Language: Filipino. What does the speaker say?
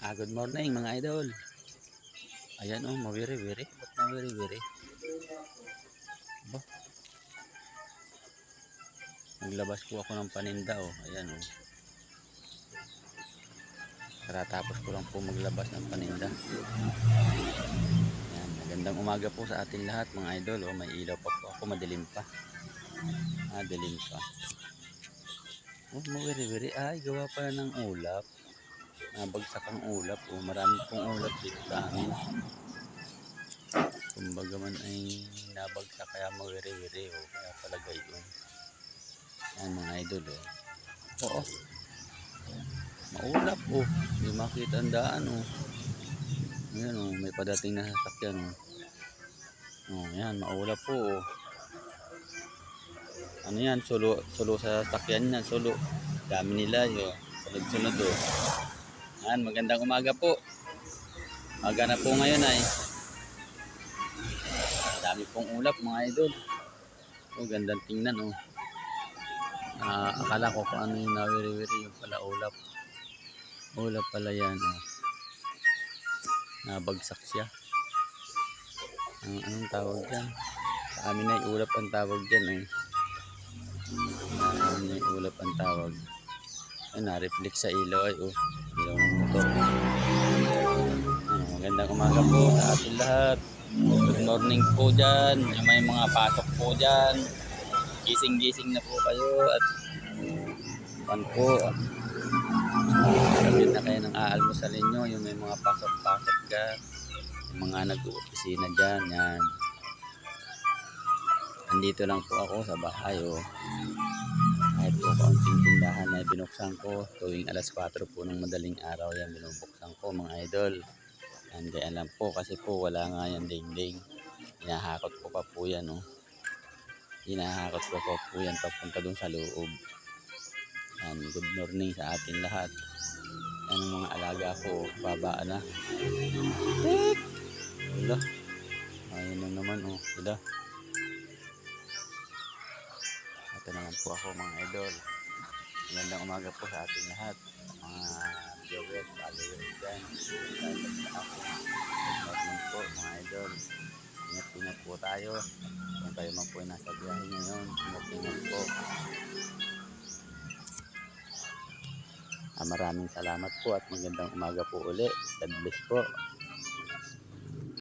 Good morning mga idol. Ayan oh, mawiri-wiri. Ba't mawiri-wiri? Ba, naglabas po ako ng paninda oh. Ayan oh. Karatapos ko lang po maglabas ng paninda. Ayan, magandang umaga po sa atin lahat mga idol oh. May ilaw pa po ako, madilim pa. Dilim pa. Oh, mawiri-wiri. Ay, gawa pala ng ulap. Nabagsak ang ulap oh. Marami pong ulap dito sa amin. Kumbaga man ay nabagsak kaya mawiri-wiri oh. Kaya pala gayon. Yan mga idol oh. Oo. Maulap oh. Hindi makita ang daan oh. Ayan oh, may padating na sasakyan oh. Oh, yan, maulap po oh. Ano yan, sulo sa sasakyan yan, sulo. Dami nila yo. Sunod-sunod oh. Yan, magandang umaga po. Umaga na po ngayon ay. Dami pong ulap mga idol. Oh, gandang tingnan oh. Akala ko kung ano yung nawiri-wiri, yung pala ulap. Ulap pala yan oh. Nabagsak siya. Anong tawag dyan? Sa amin ay ulap ang tawag dyan eh. Sa amin ay ulap ang tawag. Ay, na-reflect sa ilaw ay oh. Ilaw ng motor. Magandang umaga po sa ating lahat. Good morning po dyan. May mga pasok po dyan. Gising-gising na po kayo at pan po. Kapit na kayo ng aalmusalin nyo. Yung may mga pasok-pasok ka. Yung mga nag-uopisina dyan. Yan. Andito lang po ako sa bahay oh. Kahit po kaunting tindahan na binuksan ko tuwing alas 4 po ng madaling araw yan binubuksan ko mga idol. Hindi alam po kasi po wala nga yan dingding. Hinahakot ko pa po yan oh. Hinahakot ko pa po yan papunta dun sa loob. Yan, good morning sa atin lahat. Yan ang mga alaga ko, babaan na. Wala. Ayun na naman oh, wala. Ito naman po ako mga idol. Magandang umaga po sa ating lahat. Mga viewers, followers dyan. Good morning po mga idol. Ingat-ingat po tayo. Kung kayo man po ay nasa biyahe ngayon, ingat-ingat po. Maraming salamat po at magandang umaga po uli. God bless po.